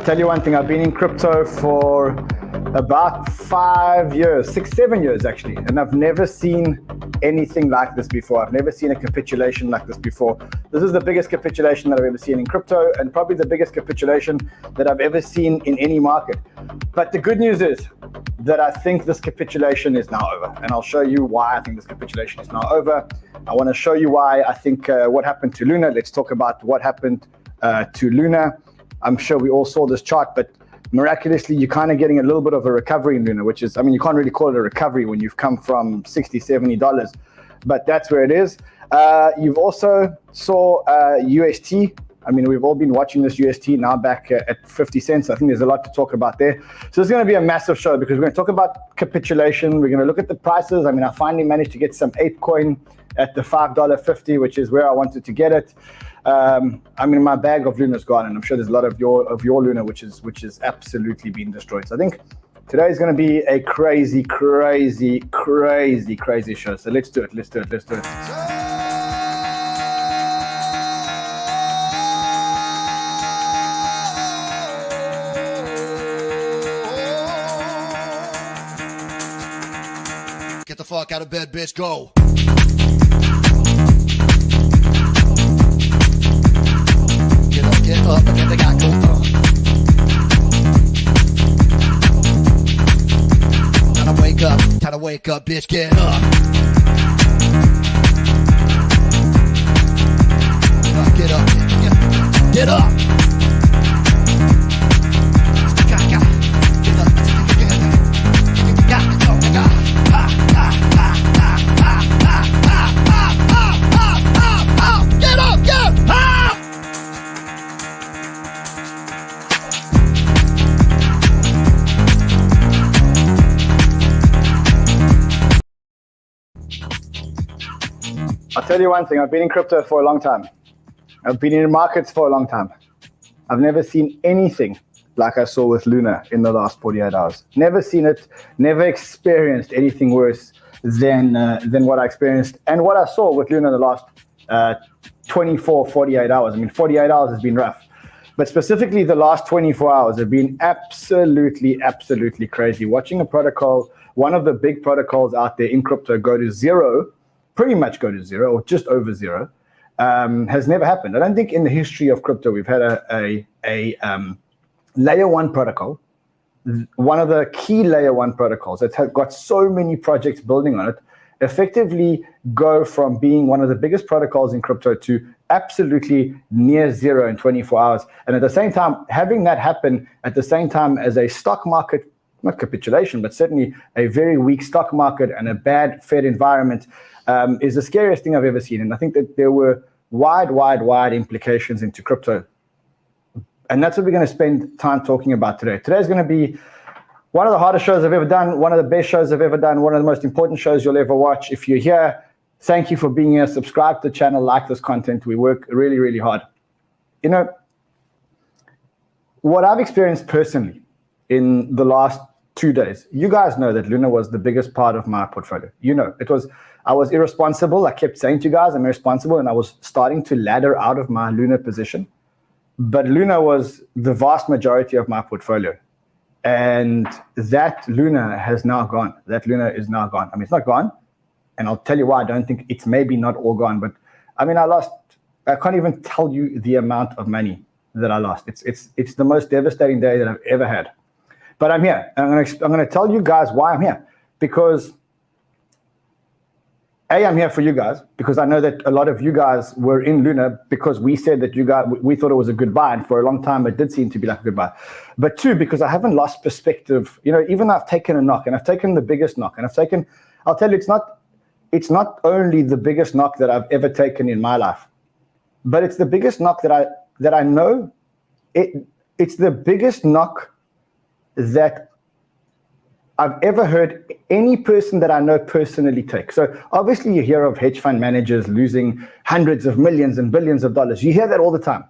tell you one thing, I've been in crypto for about 5 years, 6, 7 years actually, and I've never seen anything like this before. I've never seen a capitulation like this before. This is the biggest capitulation that I've ever seen in crypto, and probably the biggest capitulation that I've ever seen in any market. But the good news is that I think this capitulation is now over, and I'll show you why I think this capitulation is now over. I want to show you why I think what happened to Luna. Let's talk about what happened to Luna. I'm sure we all saw this chart, but miraculously, you're kind of getting a little bit of a recovery in Luna, which is, I mean, you can't really call it a recovery when you've come from $60, $70, but that's where it is. You've also saw UST. I mean, we've all been watching this UST now back at 50 cents. I think there's a lot to talk about there. So it's going to be a massive show because we're going to talk about capitulation. We're going to look at the prices. I mean, I finally managed to get some ApeCoin at the $5.50, which is where I wanted to get it. I mean, my bag of Luna's gone, and I'm sure there's a lot of your Luna which is absolutely been destroyed. So I think today is going to be a crazy show. So let's do it. Get the fuck out of bed, bitch. Go. Get up and get the guy go. Time to wake up, bitch, get up. Get up. Get up. I'll tell you one thing, I've been in crypto for a long time. I've been in markets for a long time. I've never seen anything like I saw with Luna in the last 48 hours. Never seen it, never experienced anything worse than what I experienced and what I saw with Luna in the last 24, 48 hours. I mean, 48 hours has been rough. But specifically the last 24 hours have been absolutely crazy. Watching a protocol, one of the big protocols out there in crypto go to zero, pretty much go to zero or just over zero, has never happened. I don't think in the history of crypto we've had a layer one protocol, one of the key layer one protocols that have got so many projects building on it, effectively go from being one of the biggest protocols in crypto to absolutely near zero in 24 hours. And at the same time, having that happen at the same time as a stock market, not capitulation, but certainly a very weak stock market and a bad Fed environment, is the scariest thing I've ever seen. And I think that there were wide implications into crypto. And that's what we're going to spend time talking about today. Today's going to be one of the hardest shows I've ever done, one of the best shows I've ever done, one of the most important shows you'll ever watch. If you're here, thank you for being here. Subscribe to the channel, like this content. We work really hard. You know, what I've experienced personally in the last 2 days, you guys know that Luna was the biggest part of my portfolio. You know, I was irresponsible. I kept saying to you guys, I'm irresponsible, and I was starting to ladder out of my Luna position. But Luna was the vast majority of my portfolio. And that Luna has now gone. That Luna is now gone. I mean, it's not gone. And I'll tell you why. I don't think it's maybe not all gone. But I mean, I can't even tell you the amount of money that I lost. It's the most devastating day that I've ever had. But I'm here. And I'm going to tell you guys why I'm here. Because I'm here for you guys because I know that a lot of you guys were in Luna because we said that we thought it was a good buy, and for a long time it did seem to be like a good buy. But two, because I haven't lost perspective. You know, even though I've taken a knock, and I've taken the biggest knock, and I'll tell you, it's not only the biggest knock that I've ever taken in my life, but it's the biggest knock that I know. It's the biggest knock that I've ever heard any person that I know personally take. So obviously you hear of hedge fund managers losing hundreds of millions and billions of dollars. You hear that all the time.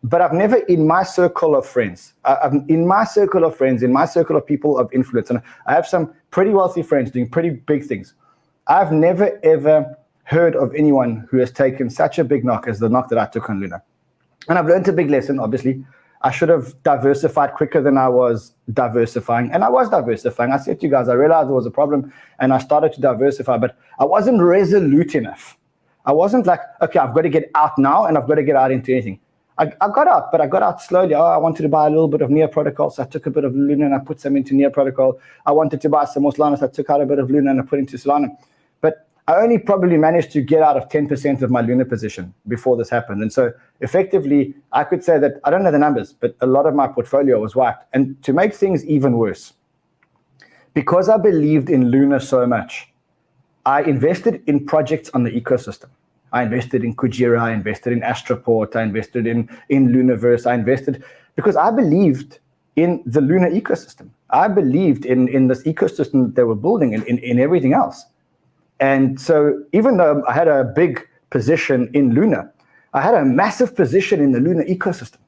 But I've never, in my circle of friends, in my circle of people of influence, and I have some pretty wealthy friends doing pretty big things, I've never ever heard of anyone who has taken such a big knock as the knock that I took on Luna. And I've learned a big lesson, obviously. I should have diversified quicker than I was diversifying. And I was diversifying. I said to you guys, I realized there was a problem and I started to diversify, but I wasn't resolute enough. I wasn't like, okay, I've got to get out now and I've got to get out into anything. I got out, but I got out slowly. Oh, I wanted to buy a little bit of Near Protocol, so I took a bit of Luna and I put some into Near Protocol. I wanted to buy some more Solana, so I took out a bit of Luna and I put into Solana. But I only probably managed to get out of 10% of my Luna position before this happened. And so effectively, I could say that, I don't know the numbers, but a lot of my portfolio was wiped. And to make things even worse, because I believed in Luna so much, I invested in projects on the ecosystem. I invested in Kujira, I invested in Astroport, I invested in Lunaverse, I invested because I believed in the Luna ecosystem. I believed in this ecosystem that they were building and in everything else. And so even though I had a big position in Luna, I had a massive position in the Luna ecosystem.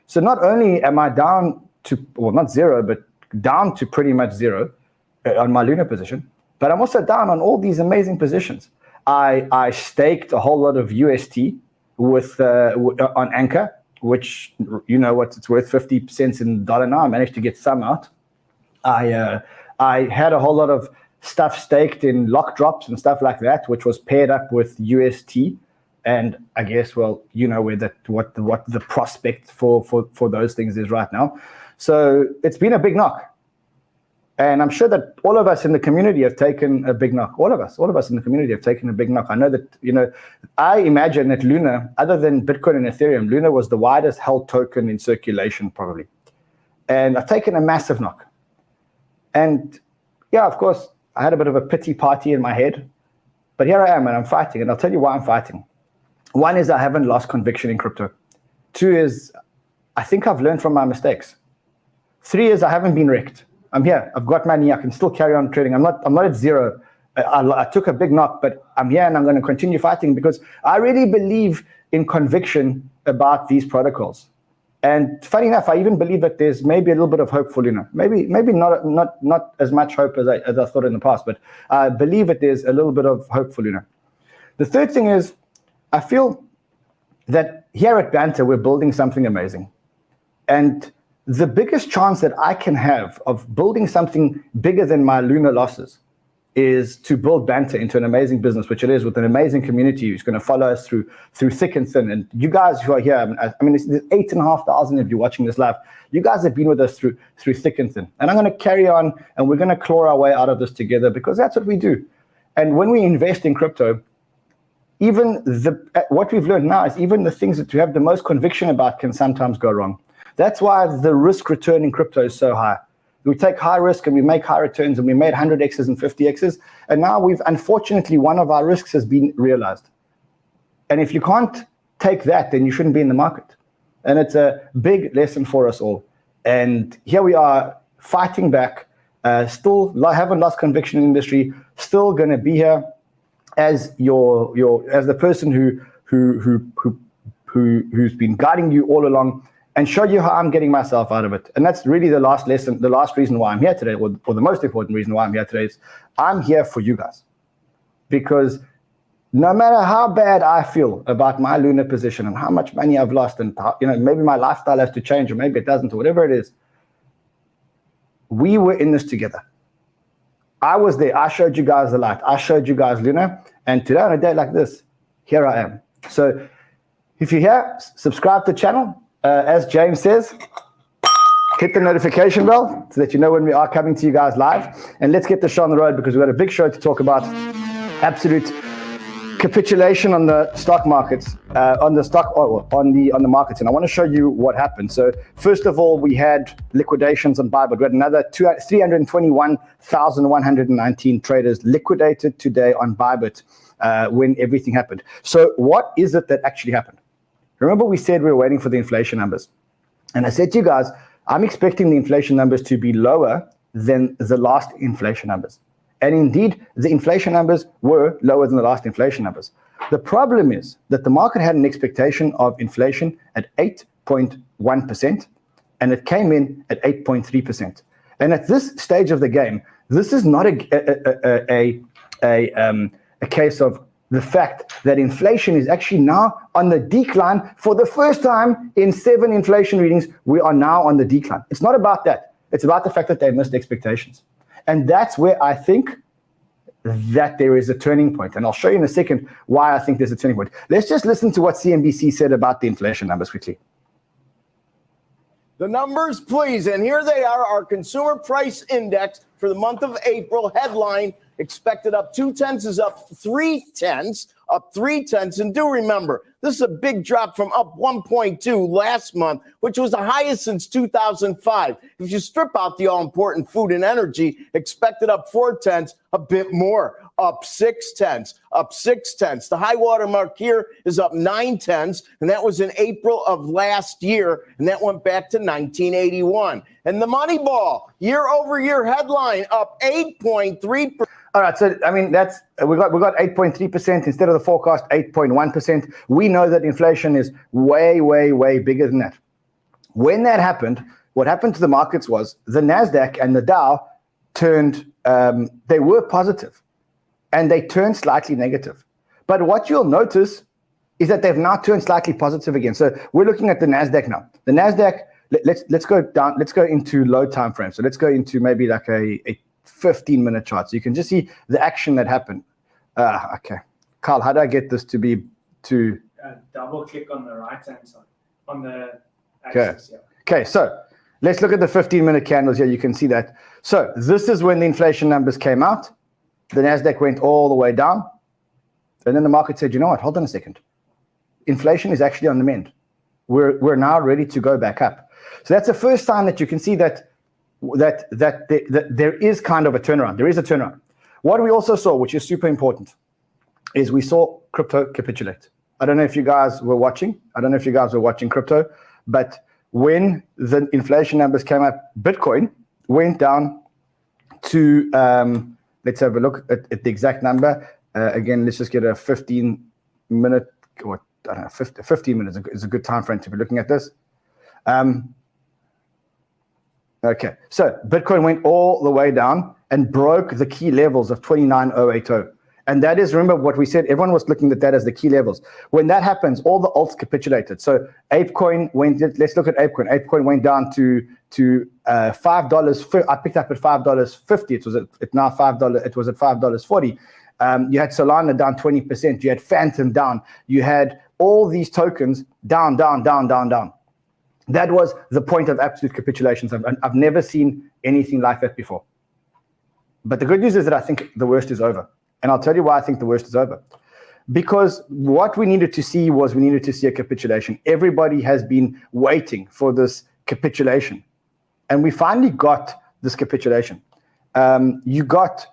So not only am I down to, well, not zero, but down to pretty much zero on my Luna position, but I'm also down on all these amazing positions. I staked a whole lot of UST with on Anchor, which, you know what, it's worth 50 cents in the dollar now. I managed to get some out. I had a whole lot of stuff staked in lock drops and stuff like that, which was paired up with UST. And I guess, well, you know where what the prospect for those things is right now. So it's been a big knock. And I'm sure that all of us in the community have taken a big knock. All of us in the community have taken a big knock. I know that, you know, I imagine that Luna, other than Bitcoin and Ethereum, Luna was the widest held token in circulation probably. And I've taken a massive knock. And yeah, of course, I had a bit of a pity party in my head, but here I am and I'm fighting. And I'll tell you why I'm fighting. One is I haven't lost conviction in crypto. Two is I think I've learned from my mistakes. Three is I haven't been wrecked. I'm here. I've got money. I can still carry on trading. I'm not at zero. I took a big knock, but I'm here and I'm going to continue fighting because I really believe in conviction about these protocols. And funny enough, I even believe that there's maybe a little bit of hope for Luna. Maybe not as much hope as I thought in the past, but I believe that there's a little bit of hope for Luna. The third thing is I feel that here at Banter, we're building something amazing. And the biggest chance that I can have of building something bigger than my Luna losses is to build Banter into an amazing business, which it is, with an amazing community who's going to follow us through thick and thin. And you guys who are here, I mean, there's 8,500 of you watching this live. You guys have been with us through thick and thin. And I'm going to carry on, and we're going to claw our way out of this together because that's what we do. And when we invest in crypto, even what we've learned now is even the things that you have the most conviction about can sometimes go wrong. That's why the risk return in crypto is so high. We take high risk and we make high returns, and we made 100x's and 50x's. And now unfortunately, one of our risks has been realized. And if you can't take that, then you shouldn't be in the market. And it's a big lesson for us all. And here we are fighting back, still haven't lost conviction in the industry, still going to be here as as the person who's been guiding you all along, and show you how I'm getting myself out of it. And that's really the last lesson, the last reason why I'm here today, or the most important reason why I'm here today is I'm here for you guys. Because no matter how bad I feel about my Luna position and how much money I've lost, and maybe my lifestyle has to change, or maybe it doesn't, or whatever it is, we were in this together. I was there. I showed you guys the light. I showed you guys Luna. And today, on a day like this, here I am. So if you're here, subscribe to the channel. As James says, hit the notification bell so that you know when we are coming to you guys live. And let's get the show on the road, because we've got a big show to talk about. Absolute capitulation on the stock markets, on the markets. And I want to show you what happened. So first of all, we had liquidations on Bybit. We had another 321,119 traders liquidated today on Bybit when everything happened. So what is it that actually happened? Remember, we said we were waiting for the inflation numbers. And I said to you guys, I'm expecting the inflation numbers to be lower than the last inflation numbers. And indeed, the inflation numbers were lower than the last inflation numbers. The problem is that the market had an expectation of inflation at 8.1%, and it came in at 8.3%. And at this stage of the game, this is not a case of the fact that inflation is actually now on the decline. For the first time in 7 inflation readings, we are now on the decline. It's not about that. It's about the fact that they missed expectations. And that's where I think that there is a turning point. And I'll show you in a second why I think there's a turning point. Let's just listen to what CNBC said about the inflation numbers quickly. The numbers, please. And here they are, our consumer price index for the month of April. Headline, expected up 0.2 is up 0.3, up 0.3. And do remember, this is a big drop from up 1.2 last month, which was the highest since 2005. If you strip out the all-important food and energy, expected up 0.4, a bit more, up 0.6, up 0.6. The high water mark here is up 0.9, and that was in April of last year, and that went back to 1981. And the money ball, year-over-year headline, up 8.3%. All right, so I mean that's we got 8.3% instead of the forecast 8.1%. We know that inflation is way bigger than that. When that happened, what happened to the markets was the NASDAQ and the Dow turned. They were positive, and they turned slightly negative. But what you'll notice is that they've now turned slightly positive again. So we're looking at the NASDAQ now. The NASDAQ. Let's go down. Let's go into low time frame. So let's go into maybe like a 15-minute chart, so you can just see the action that happened. Okay, Carl, how do I get this to be to double click on the right hand side on the axis? Okay. Okay, so let's look at the 15-minute candles here. You can see that. So this is when the inflation numbers came out. The NASDAQ went all the way down, and then the market said, you know what, hold on a second, inflation is actually on the mend. We're now ready to go back up. So that's the first sign that you can see that there is kind of a turnaround. There is a turnaround. What we also saw, which is super important, is we saw crypto capitulate. I don't know if you guys were watching. Crypto, but when the inflation numbers came up, Bitcoin went down to, let's have a look at the exact number. Again, let's just get a 15-minute, or I don't know, 15 minutes is a good time frame to be looking at this. Okay, so Bitcoin went all the way down and broke the key levels of 29,080. And that is, remember what we said, everyone was looking at that as the key levels. When that happens, all the alts capitulated. So ApeCoin went, let's look at ApeCoin. ApeCoin went down to $5. I picked up at $5.50. It was at $5.40. You had Solana down 20%. You had Phantom down. You had all these tokens down. That was the point of absolute capitulations. I've never seen anything like that before. But the good news is that I think the worst is over. And I'll tell you why I think the worst is over. Because what we needed to see was a capitulation. Everybody has been waiting for this capitulation. And we finally got this capitulation. You got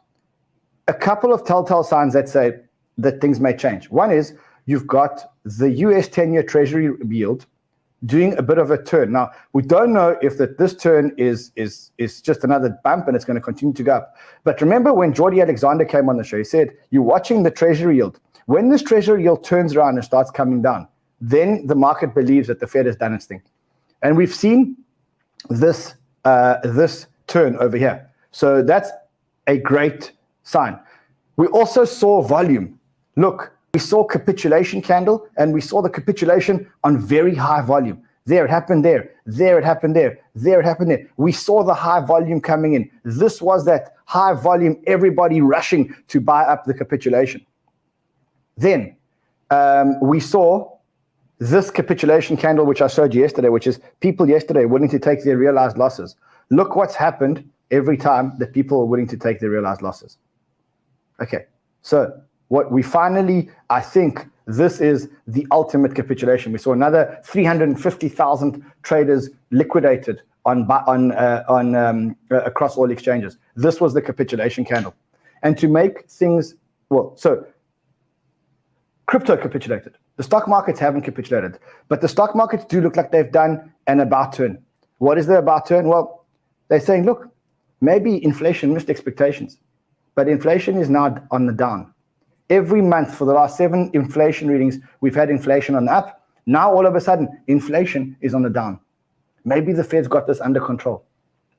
a couple of telltale signs that say that things may change. One is you've got the US 10-year Treasury yield doing a bit of a turn. Now, we don't know if this turn is just another bump and it's going to continue to go up. But remember when Jordi Alexander came on the show, he said, you're watching the Treasury yield. When this Treasury yield turns around and starts coming down, then the market believes that the Fed has done its thing. And we've seen this turn over here. So that's a great sign. We also saw volume. Look, we saw capitulation candle, and we saw the capitulation on very high volume. There it happened there. There it happened there. There it happened there. We saw the high volume coming in. This was that high volume, everybody rushing to buy up the capitulation. Then we saw this capitulation candle, which I showed you yesterday, which is people yesterday willing to take their realized losses. Look what's happened every time that people are willing to take their realized losses. Okay, so what we finally, I think this is the ultimate capitulation. We saw another 350,000 traders liquidated across all exchanges. This was the capitulation candle. And to make things, so crypto capitulated. The stock markets haven't capitulated, but the stock markets do look like they've done an about turn. What is the about turn? Well, they're saying, look, maybe inflation missed expectations, but inflation is now on the down. Every month for the last 7 inflation readings, we've had inflation on the up. Now, all of a sudden, inflation is on the down. Maybe the Fed's got this under control.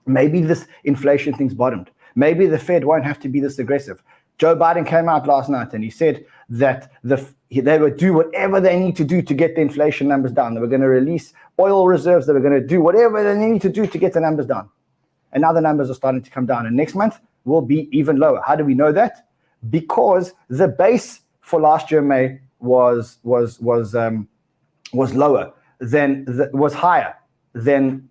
Maybe this inflation thing's bottomed. Maybe the Fed won't have to be this aggressive. Joe Biden came out last night and he said that they would do whatever they need to do to get the inflation numbers down. They were going to release oil reserves. They were going to do whatever they need to do to get the numbers down. And now the numbers are starting to come down. And next month will be even lower. How do we know that? Because the base for last year, May, was lower was higher than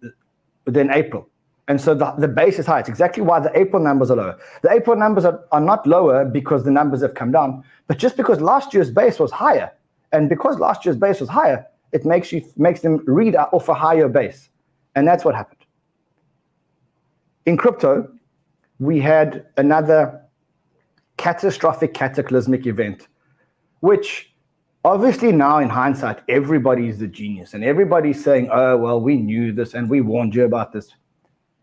April. And so the base is high. It's exactly why the April numbers are lower. The April numbers are not lower because the numbers have come down, but just because last year's base was higher. And because last year's base was higher, it makes them read off a higher base. And that's what happened. In crypto, we had another catastrophic, cataclysmic event, which obviously now in hindsight, everybody's the genius and everybody's saying, oh, well, we knew this and we warned you about this.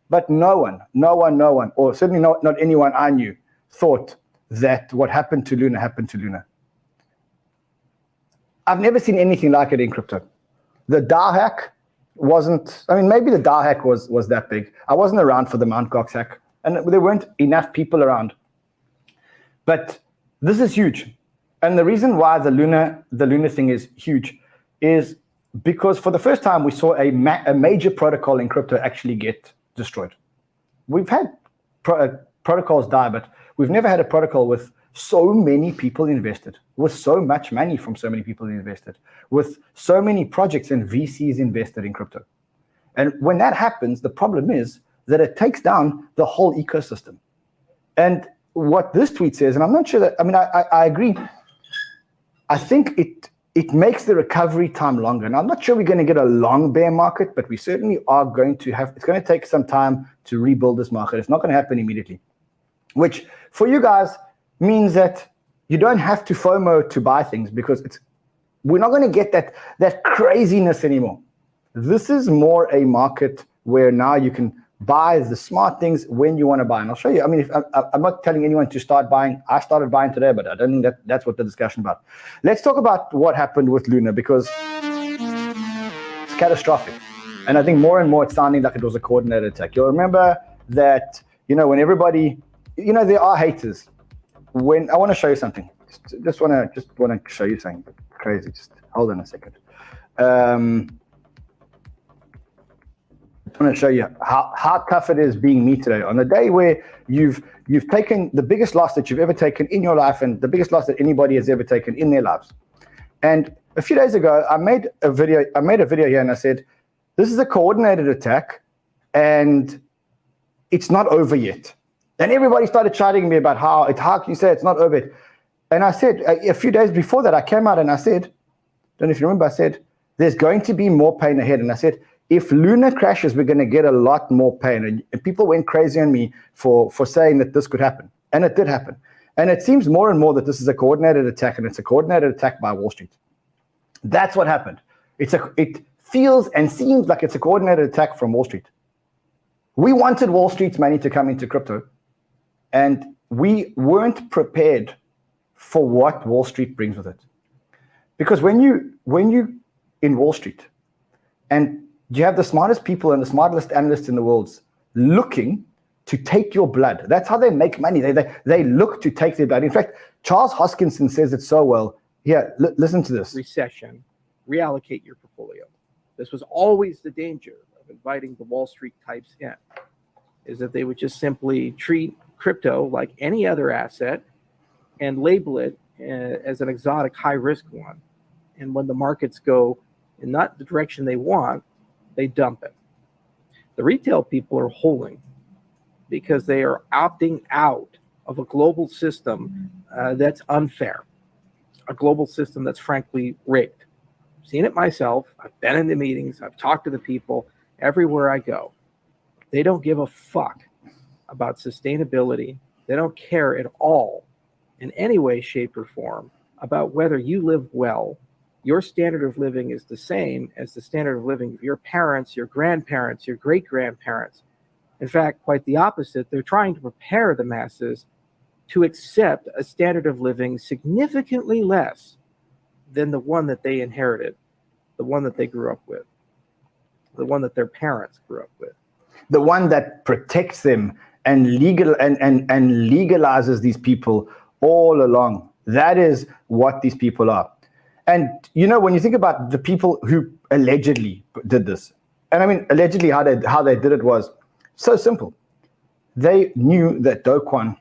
But no one, or certainly not anyone I knew, thought that what happened to Luna happened to Luna. I've never seen anything like it in crypto. The DAO hack wasn't, I mean, maybe the DAO hack was that big. I wasn't around for the Mt. Gox hack, and there weren't enough people around. But this is huge. And the reason why the Luna thing is huge is because for the first time we saw a major protocol in crypto actually get destroyed. We've had protocols die, but we've never had a protocol with so many people invested, with so much money from so many people invested, with so many projects and VCs invested in crypto. And when that happens, the problem is that it takes down the whole ecosystem. And what this tweet says, and I'm not sure that, I mean, I agree. I think it makes the recovery time longer. And I'm not sure we're going to get a long bear market, but we certainly are going to have, it's going to take some time to rebuild this market. It's not going to happen immediately, which for you guys means that you don't have to FOMO to buy things because we're not going to get that craziness anymore. This is more a market where now you can buy the smart things when you want to buy. And I'll show you. I mean, I'm not telling anyone to start buying. I started buying today, but I don't think that's what the discussion about. Let's talk about what happened with Luna because it's catastrophic. And I think more and more it's sounding like it was a coordinated attack. You'll remember that, when everybody, there are haters. When I want to show you something, just want to show you something crazy. Just hold on a second. I want to show you how tough it is being me today on the day where you've taken the biggest loss that you've ever taken in your life and the biggest loss that anybody has ever taken in their lives. And a few days ago, I made a video here and I said, this is a coordinated attack and it's not over yet. And everybody started chatting me about how can you say it's not over yet? And I said, a few days before that, I came out and I said, don't know if you remember, I said, there's going to be more pain ahead. And I said, if Luna crashes, we're going to get a lot more pain. And people went crazy on me for saying that this could happen. And it did happen. And it seems more and more that this is a coordinated attack, and it's a coordinated attack by Wall Street. That's what happened. It feels and seems like it's a coordinated attack from Wall Street. We wanted Wall Street's money to come into crypto, and we weren't prepared for what Wall Street brings with it. Because when you in Wall Street, and you have the smartest people and the smartest analysts in the world looking to take your blood. That's how they make money. They look to take their blood. In fact, Charles Hoskinson says it so well. Here, listen to this. Recession, reallocate your portfolio. This was always the danger of inviting the Wall Street types in, is that they would just simply treat crypto like any other asset and label it as an exotic high-risk one. And when the markets go in not the direction they want, they dump it. The retail people are holding because they are opting out of a global system that's unfair, a global system that's frankly rigged. I've seen it myself. I've been in the meetings. I've talked to the people everywhere I go. They don't give a fuck about sustainability. They don't care at all in any way, shape, or form about whether you live well. Your standard of living is the same as the standard of living of your parents, your grandparents, your great-grandparents. In fact, quite the opposite. They're trying to prepare the masses to accept a standard of living significantly less than the one that they inherited, the one that they grew up with, the one that their parents grew up with. The one that protects them and legalizes these people all along. That is what these people are. And, you know, when you think about the people who allegedly did this, and I mean, allegedly how they did it was so simple. They knew that Kwon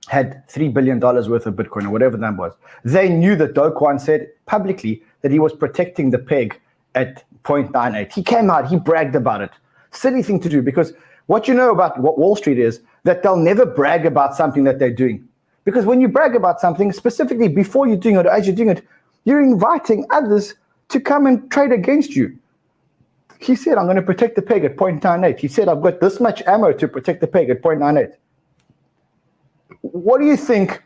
had $3 billion worth of Bitcoin or whatever the number was. They knew that Kwon said publicly that he was protecting the peg at 0.98. He came out, he bragged about it. Silly thing to do, because what you know about what Wall Street is that they'll never brag about something that they're doing. Because when you brag about something, specifically before you're doing it or as you're doing it, you're inviting others to come and trade against you. He said, I'm going to protect the peg at 0.98. He said, I've got this much ammo to protect the peg at 0.98. What do you think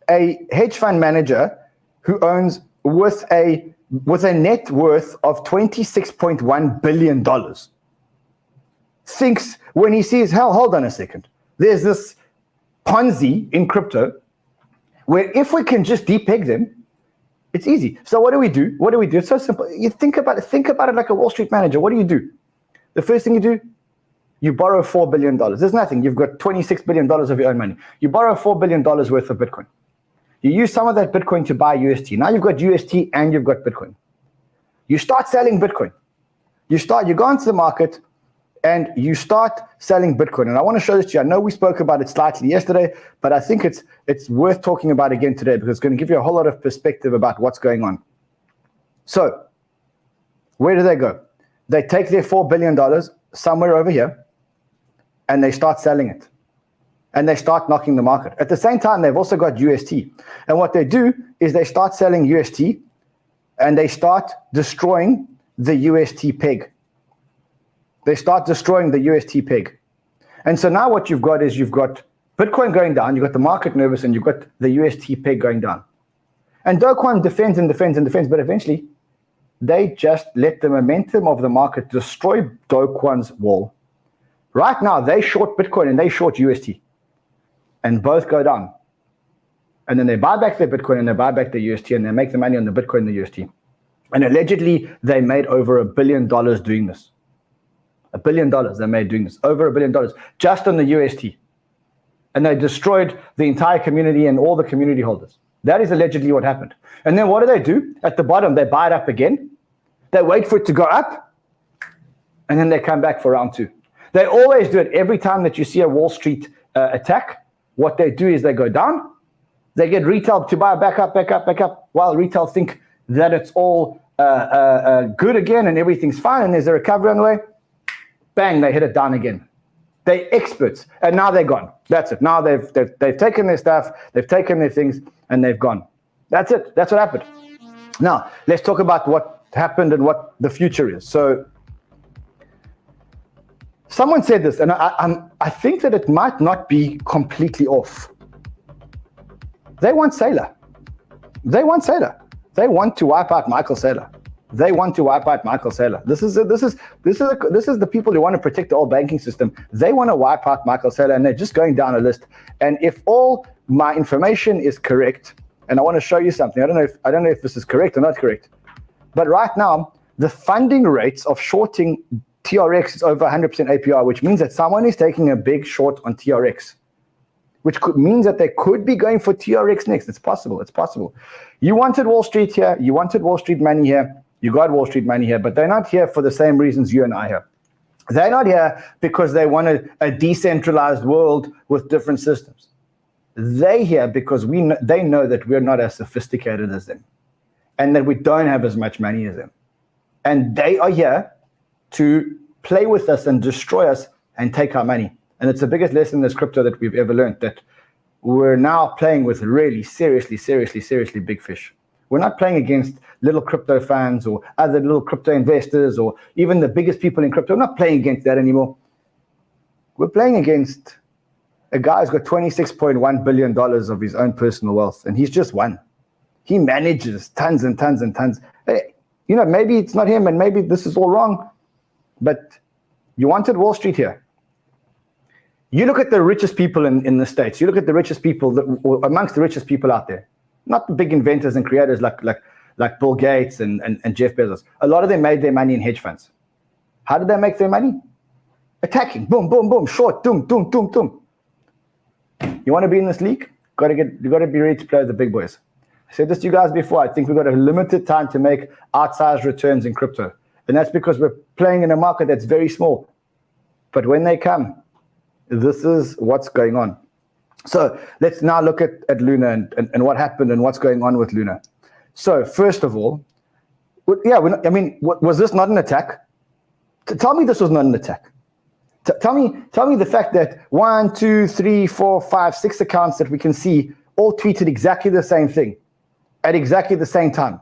a hedge fund manager who owns with a net worth of $26.1 billion thinks when he sees, hell, hold on a second. There's this Ponzi in crypto where if we can just depeg them, it's easy. So what do we do? It's so simple. You think about it like a Wall Street manager. What do? The first thing you do, you borrow $4 billion. There's nothing. You've got $26 billion of your own money. You borrow $4 billion worth of Bitcoin. You use some of that Bitcoin to buy UST. Now you've got UST and you've got Bitcoin. You start selling Bitcoin. You go into the market and you start selling Bitcoin. And I want to show this to you. I know we spoke about it slightly yesterday, but I think it's worth talking about again today because it's going to give you a whole lot of perspective about what's going on. So where do they go? They take their $4 billion somewhere over here and they start selling it. And they start knocking the market. At the same time, they've also got UST. And what they do is they start selling UST and they start destroying the UST peg. They start destroying the UST peg. And so now what you've got is you've got Bitcoin going down, you've got the market nervous, and you've got the UST peg going down. And Kwon defends, but eventually they just let the momentum of the market destroy Kwon's wall. Right now, they short Bitcoin and they short UST. And both go down. And then they buy back their Bitcoin and they buy back their UST and they make the money on the Bitcoin and the UST. And allegedly, they made over $1 billion doing this. $1 billion they made doing this. Over $1 billion just on the UST. And they destroyed the entire community and all the community holders. That is allegedly what happened. And then what do? At the bottom, they buy it up again. They wait for it to go up. And then they come back for round two. They always do it every time that you see a Wall Street attack. What they do is they go down. They get retail to buy back up, while retail think that it's all good again and everything's fine and there's a recovery on the way. Bang, they hit it down again. They're experts, and now they're gone. That's it. Now they've taken their stuff, they've taken their things, and they've gone. That's it. That's what happened. Now, let's talk about what happened and what the future is. So, someone said this, and I think that it might not be completely off. They want Saylor. They want to wipe out Michael Saylor. This is the people who want to protect the old banking system. They want to wipe out Michael Saylor, and they're just going down a list. And if all my information is correct, and I want to show you something. I don't know if this is correct or not correct, but right now the funding rates of shorting TRX is over 100% APR, which means that someone is taking a big short on TRX, which means that they could be going for TRX next. It's possible. You wanted Wall Street here. You wanted Wall Street money here. You got Wall Street money here, but they're not here for the same reasons you and I are. They're not here because they want a decentralized world with different systems. They're here because they know that we're not as sophisticated as them and that we don't have as much money as them. And they are here to play with us and destroy us and take our money. And it's the biggest lesson in this crypto that we've ever learned, that we're now playing with really seriously big fish. We're not playing against little crypto fans or other little crypto investors or even the biggest people in crypto. We're not playing against that anymore. We're playing against a guy who's got $26.1 billion of his own personal wealth, and he's just one. He manages tons and tons and tons. Hey, maybe it's not him and maybe this is all wrong, but you wanted Wall Street here. You look at the richest people in the States. You look at the richest people, amongst the richest people out there. Not the big inventors and creators like Bill Gates and Jeff Bezos. A lot of them made their money in hedge funds. How did they make their money? Attacking. Boom, boom, boom. Short. Doom, doom, doom, doom. You want to be in this league? you got to be ready to play with the big boys. I said this to you guys before. I think we've got a limited time to make outsized returns in crypto. And that's because we're playing in a market that's very small. But when they come, this is what's going on. So let's now look at Luna and what happened and what's going on with Luna. So first of all, was this not an attack? Tell me this was not an attack. Tell me the fact that 1, 2, 3, 4, 5, 6 accounts that we can see all tweeted exactly the same thing at exactly the same time.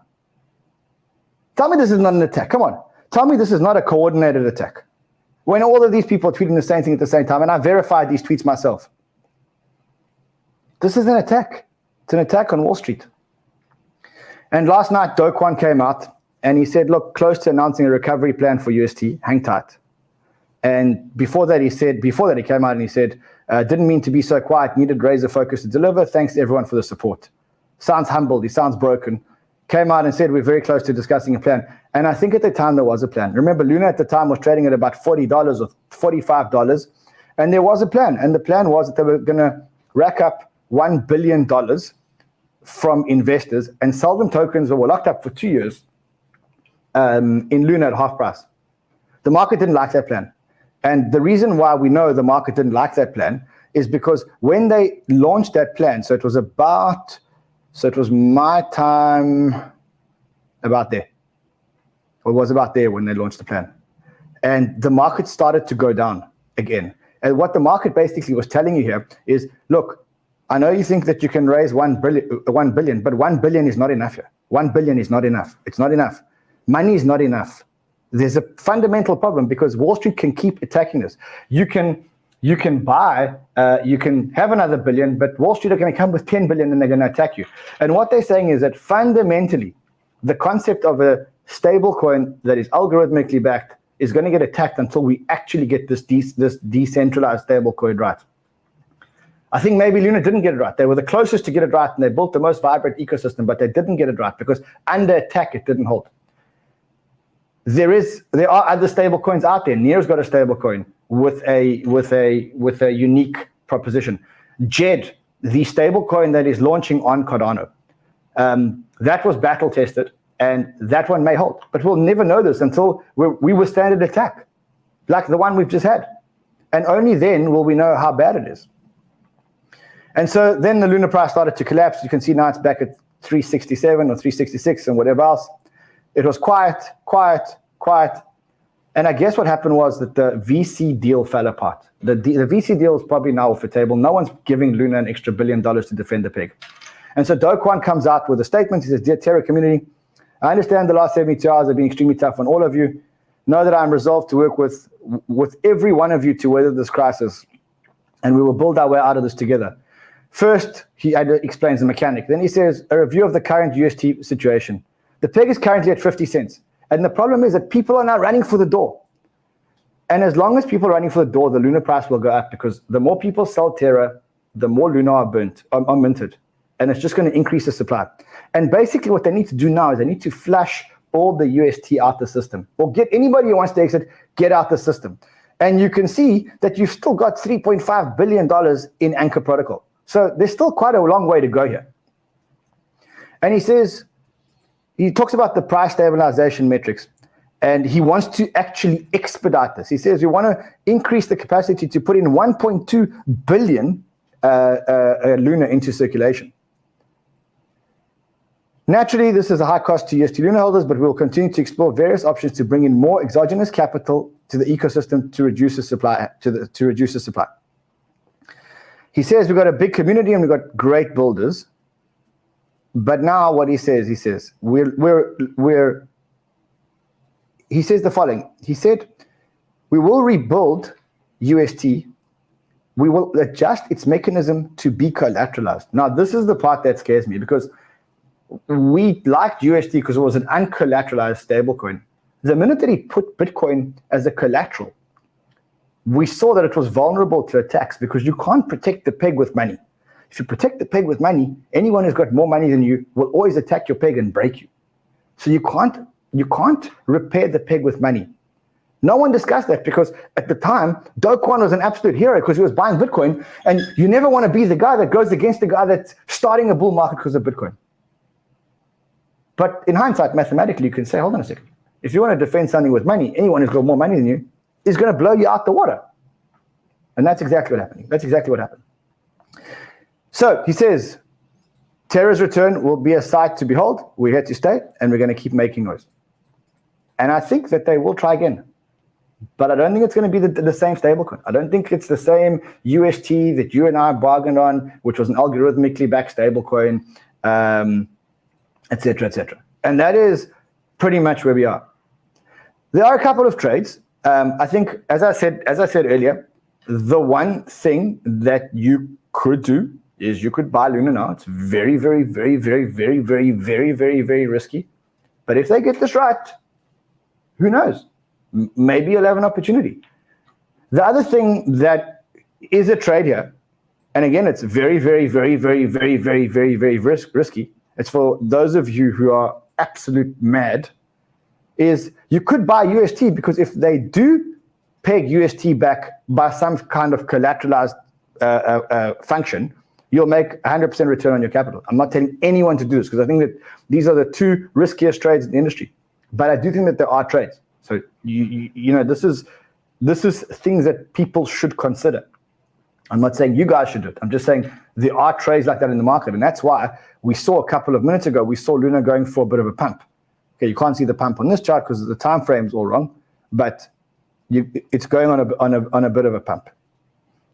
Tell me this is not an attack. Come on. Tell me this is not a coordinated attack. When all of these people are tweeting the same thing at the same time, and I verified these tweets myself. This is an attack. It's an attack on Wall Street. And last night, Kwon came out and he said, look, close to announcing a recovery plan for UST, hang tight. And before that, he came out and he said, didn't mean to be so quiet, needed razor focus to deliver. Thanks to everyone for the support. Sounds humbled, he sounds broken. Came out and said, we're very close to discussing a plan. And I think at the time there was a plan. Remember, Luna at the time was trading at about $40 or $45. And there was a plan. And the plan was that they were going to rack up $1 billion from investors and sell them tokens that were locked up for 2 years in Luna at half price. The market didn't like that plan. And the reason why we know the market didn't like that plan is because when they launched that plan, so it was my time about there. It was about there when they launched the plan. And the market started to go down again. And what the market basically was telling you here is, look, I know you think that you can raise 1 billion, but 1 billion is not enough here. 1 billion is not enough. It's not enough. Money is not enough. There's a fundamental problem because Wall Street can keep attacking us. You can buy, you can have another billion, but Wall Street are going to come with 10 billion and they're going to attack you. And what they're saying is that fundamentally, the concept of a stable coin that is algorithmically backed is going to get attacked until we actually get this decentralized stable coin right. I think maybe Luna didn't get it right. They were the closest to get it right, and they built the most vibrant ecosystem, but they didn't get it right because under attack, it didn't hold. There are other stable coins out there. Near's got a stable coin with a unique proposition. JED, the stable coin that is launching on Cardano, that was battle tested, and that one may hold. But we'll never know this until we withstand an attack, like the one we've just had. And only then will we know how bad it is. And so then the Luna price started to collapse. You can see now it's back at 367 or 366 and whatever else. It was quiet. And I guess what happened was that the VC deal fell apart. The VC deal is probably now off the table. No one's giving Luna an extra $1 billion to defend the peg. And so Kwon comes out with a statement. He says, dear Terra community, I understand the last 72 hours have been extremely tough on all of you. Know that I'm resolved to work with every one of you to weather this crisis. And we will build our way out of this together. First, he explains the mechanic. Then he says, a review of the current UST situation. The peg is currently at 50 cents. And the problem is that people are now running for the door. And as long as people are running for the door, the Luna price will go up because the more people sell Terra, the more Luna are minted. And it's just going to increase the supply. And basically what they need to do now is they need to flush all the UST out the system. Or get anybody who wants to exit, get out the system. And you can see that you've still got $3.5 billion in Anchor Protocol. So there's still quite a long way to go here. And he talks about the price stabilization metrics, and he wants to actually expedite this. He says we want to increase the capacity to put in 1.2 billion Luna into circulation. Naturally, this is a high cost to UST Luna holders, but we will continue to explore various options to bring in more exogenous capital to the ecosystem to reduce the supply. He says we've got a big community and we've got great builders. But now what he says he says the following. He said, we will rebuild UST. We will adjust its mechanism to be collateralized. Now, this is the part that scares me because we liked UST because it was an uncollateralized stablecoin. The minute that he put Bitcoin as a collateral, we saw that it was vulnerable to attacks because you can't protect the peg with money. If you protect the peg with money, anyone who's got more money than you will always attack your peg and break you. So you can't repair the peg with money. No one discussed that because at the time, Kwon was an absolute hero because he was buying Bitcoin, and you never want to be the guy that goes against the guy that's starting a bull market because of Bitcoin. But in hindsight, mathematically, you can say, hold on a second. If you want to defend something with money, anyone who's got more money than you is going to blow you out the water. And that's exactly what happened. That's exactly what happened. So he says, Terra's return will be a sight to behold. We're here to stay, and we're going to keep making noise. And I think that they will try again. But I don't think it's going to be the same stablecoin. I don't think it's the same UST that you and I bargained on, which was an algorithmically backed stablecoin, et cetera, et cetera. And that is pretty much where we are. There are a couple of trades. I think, as I said earlier, the one thing that you could do is you could buy Luna now. It's very, very, very, very, very, very, very, very, very risky. But if they get this right, who knows? Maybe you'll have an opportunity. The other thing that is a trade here, and again, it's very, very, very, very, very, very, very, very risky. It's for those of you who are absolute mad, is you could buy UST, because if they do peg UST back by some kind of collateralized function, you'll make 100% return on your capital. I'm not telling anyone to do this because I think that these are the two riskiest trades in the industry. But I do think that there are trades. So you know, this is things that people should consider. I'm not saying you guys should do it. I'm just saying there are trades like that in the market, and that's why we saw a couple of minutes ago we saw Luna going for a bit of a pump. Okay, you can't see the pump on this chart because the time frame's all wrong, but it's going on a bit of a pump.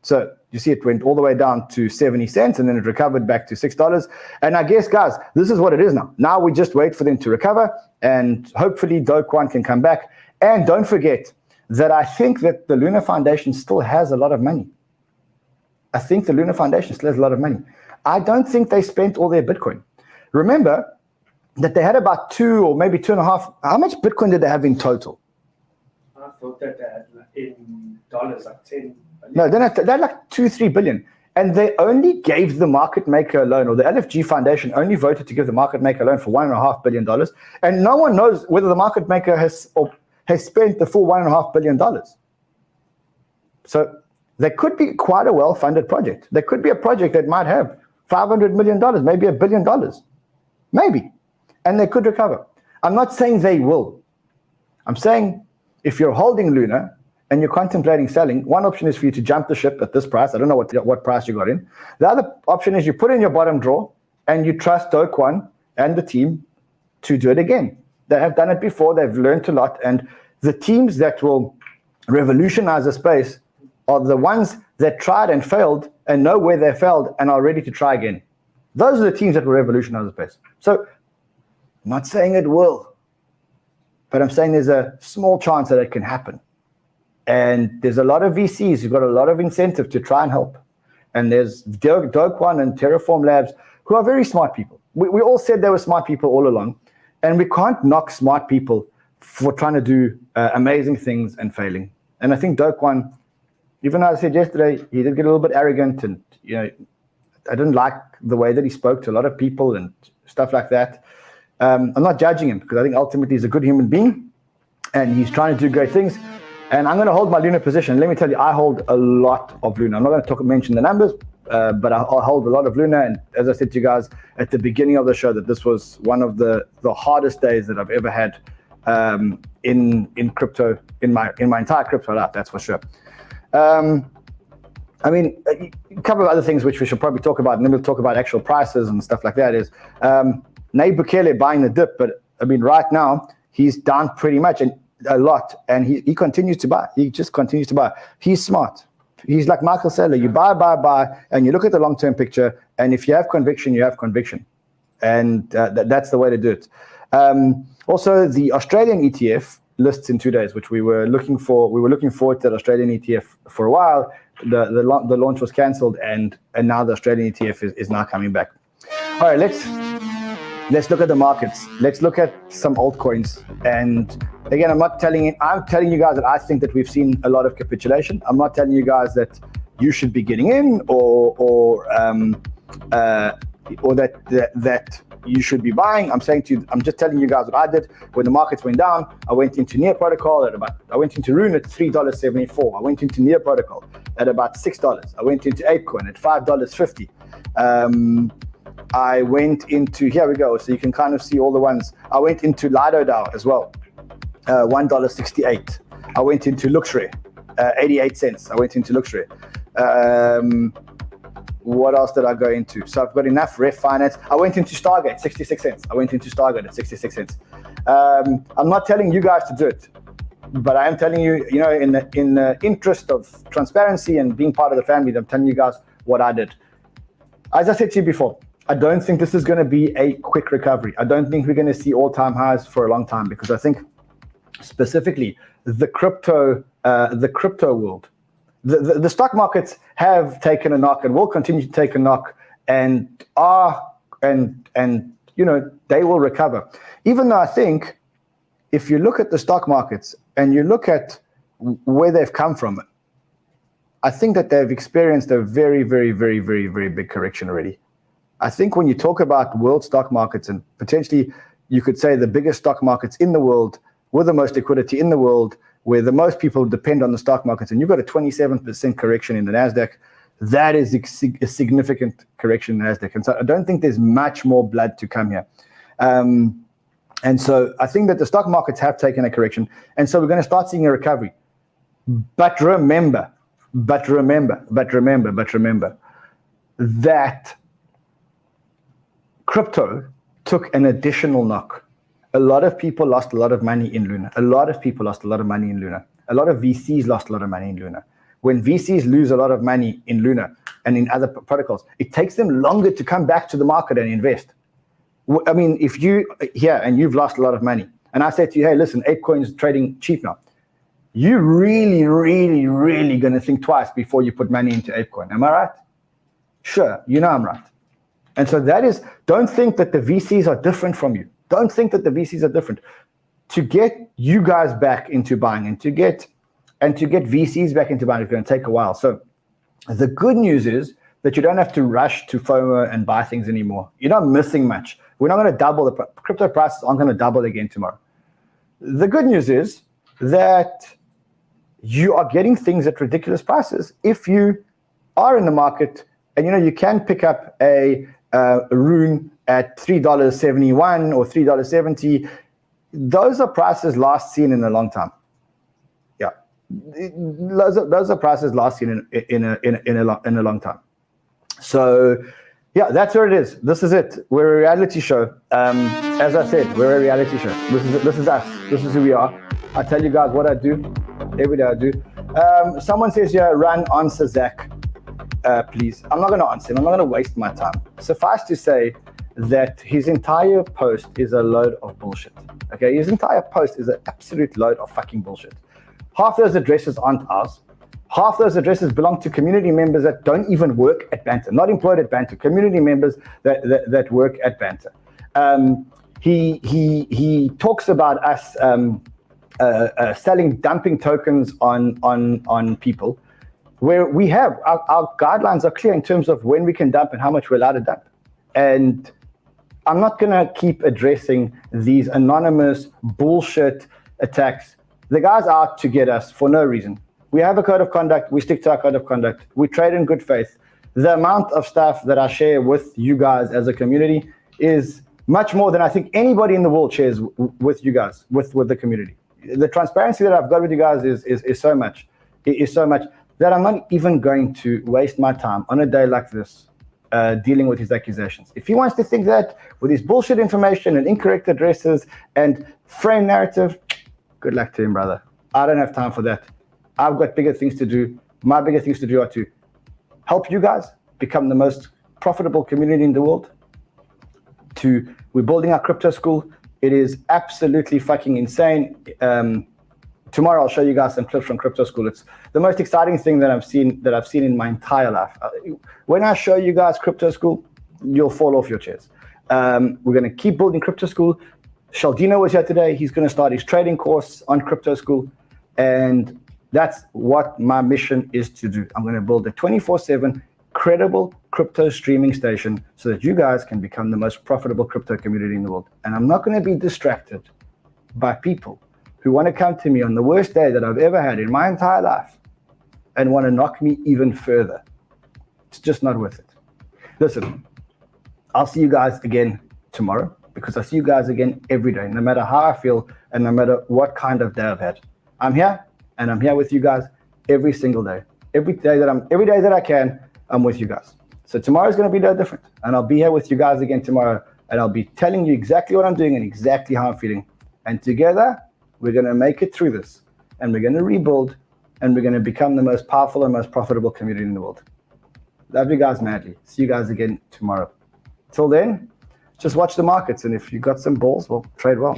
So you see it went all the way down to 70 cents and then it recovered back to $6. And I guess, guys, this is what it is now. Now we just wait for them to recover, and hopefully Kwon can come back. And don't forget that I think that the Luna Foundation still has a lot of money. I think the Luna Foundation still has a lot of money. I don't think they spent all their Bitcoin. Remember that they had about 2 or maybe 2.5. How much Bitcoin did they have in total? I thought that they had in dollars like 10 billion. No, they're like 2-3 billion. And they only gave the market maker a loan, or the LFG Foundation only voted to give the market maker a loan for $1.5 billion. And no one knows whether the market maker has spent the full $1.5 billion. So they could be quite a well-funded project. There could be a project that might have $500 million, maybe $1 billion, maybe. And they could recover. I'm not saying they will. I'm saying if you're holding Luna and you're contemplating selling, one option is for you to jump the ship at this price. I don't know what price you got in. The other option is you put in your bottom drawer and you trust Kwon and the team to do it again. They have done it before. They've learned a lot. And the teams that will revolutionize the space are the ones that tried and failed and know where they failed and are ready to try again. Those are the teams that will revolutionize the space. So I'm not saying it will, but I'm saying there's a small chance that it can happen. And there's a lot of VCs who've got a lot of incentive to try and help. And there's Kwon and Terraform Labs who are very smart people. We all said they were smart people all along. And we can't knock smart people for trying to do amazing things and failing. And I think Kwon, even though I said yesterday, he did get a little bit arrogant, and you know, I didn't like the way that he spoke to a lot of people and stuff like that. I'm not judging him because I think ultimately he's a good human being and he's trying to do great things. And I'm going to hold my Luna position. Let me tell you, I hold a lot of Luna. I'm not going to mention the numbers, but I'll hold a lot of Luna. And as I said to you guys at the beginning of the show, that this was one of the hardest days that I've ever had in crypto, in my entire crypto life, that's for sure. I mean, a couple of other things which we should probably talk about, and then we'll talk about actual prices and stuff like that, is Nayib Bukele buying the dip. But I mean, right now, he's down pretty much and a lot, and he continues to buy. He just continues to buy. He's smart. He's like Michael Saylor. You buy, and you look at the long-term picture, and if you have conviction, you have conviction. And that's the way to do it. Also, the Australian ETF lists in 2 days, which we were looking for. We were looking forward to that Australian ETF for a while. The launch was cancelled, and now the Australian ETF is now coming back. All right, let's look at the markets. Let's look at some altcoins. And again, I'm telling you guys that I think that we've seen a lot of capitulation. I'm not telling you guys that you should be getting in or that you should be buying. I'm just telling you guys what I did. When the markets went down, I went into Near Protocol I went into Rune at $3.74. I went into Near Protocol at about $6. I went into ApeCoin at $5.50. I went into, here we go, so you can kind of see all the ones. I went into Lido DAO as well, $1.68. I went into Luxray, 88 cents. I went into Luxray. What else did I go into? So I've got enough ref finance. I went into Stargate, 66 cents. I went into Stargate at 66 cents. I'm not telling you guys to do it, but I am telling you, in the interest of transparency and being part of the family, I'm telling you guys what I did. As I said to you before, I don't think this is going to be a quick recovery. I don't think we're going to see all-time highs for a long time, because I think specifically the crypto world, the stock markets have taken a knock and will continue to take a knock, and they will recover. Even though I think if you look at the stock markets and you look at where they've come from, I think that they've experienced a very, very, very, very, very big correction already. I think when you talk about world stock markets, and potentially you could say the biggest stock markets in the world, with the most liquidity in the world, where the most people depend on the stock markets, and you've got a 27% correction in the NASDAQ, that is a significant correction in the NASDAQ. And so I don't think there's much more blood to come here. And so I think that the stock markets have taken a correction, and so we're going to start seeing a recovery. But remember that crypto took an additional knock. A lot of people lost a lot of money in Luna. A lot of VCs lost a lot of money in Luna. When VCs lose a lot of money in Luna and in other protocols, it takes them longer to come back to the market and invest. I mean, if you here and you've lost a lot of money, and I say to you, hey, listen, ApeCoin is trading cheap now, you're really, really, really going to think twice before you put money into ApeCoin. Am I right? Sure, I'm right. And so don't think that the VCs are different from you. Don't think that the VCs are different. To get you guys back into buying and to get VCs back into buying is going to take a while. So the good news is that you don't have to rush to FOMO and buy things anymore. You're not missing much. We're not going to double the crypto prices aren't going to double again tomorrow. The good news is that you are getting things at ridiculous prices if you are in the market, and you can pick up a Rune at $3.71 or $3.70. Those are prices last seen in a long time. Yeah, those are prices last seen in a long time. So yeah, that's where it is. This is it. We're a reality show. As I said, we're a reality show. This is us. This is who we are. I tell you guys what I do every day. I do. Someone says, "Yeah, run, answer Zach." Please. I'm not going to answer him. I'm not going to waste my time. Suffice to say that his entire post is a load of bullshit. Okay, his entire post is an absolute load of fucking bullshit. Half those addresses aren't ours. Half those addresses belong to community members that don't even work at Banter, not employed at Banter, community members that work at Banter. He talks about us dumping tokens on people, where we have our guidelines are clear in terms of when we can dump and how much we're allowed to dump. And I'm not going to keep addressing these anonymous bullshit attacks. The guys are out to get us for no reason. We have a code of conduct. We stick to our code of conduct. We trade in good faith. The amount of stuff that I share with you guys as a community is much more than I think anybody in the world shares with you guys, with the community. The transparency that I've got with you guys is so much. It is so much that I'm not even going to waste my time on a day like this dealing with his accusations. If he wants to think that with his bullshit information and incorrect addresses and frame narrative, good luck to him, brother. I don't have time for that. I've got bigger things to do. My bigger things to do are to help you guys become the most profitable community in the world. We're building our crypto school. It is absolutely fucking insane. Tomorrow I'll show you guys some clips from Crypto School. It's the most exciting thing that I've seen in my entire life. When I show you guys Crypto School, you'll fall off your chairs. We're going to keep building Crypto School. Shaldino was here today. He's going to start his trading course on Crypto School, and that's what my mission is to do. I'm going to build a 24/7 credible crypto streaming station so that you guys can become the most profitable crypto community in the world. And I'm not going to be distracted by people who want to come to me on the worst day that I've ever had in my entire life and want to knock me even further. It's just not worth it. Listen, I'll see you guys again tomorrow, because I see you guys again every day, no matter how I feel and no matter what kind of day I've had. I'm here, and I'm here with you guys every single day. Every day that I can, I'm with you guys. So tomorrow's going to be no different, and I'll be here with you guys again tomorrow, and I'll be telling you exactly what I'm doing and exactly how I'm feeling. And together, we're going to make it through this, and we're going to rebuild, and we're going to become the most powerful and most profitable community in the world. Love you guys madly. See you guys again tomorrow. Till then, just watch the markets, and if you got some balls, well, trade well.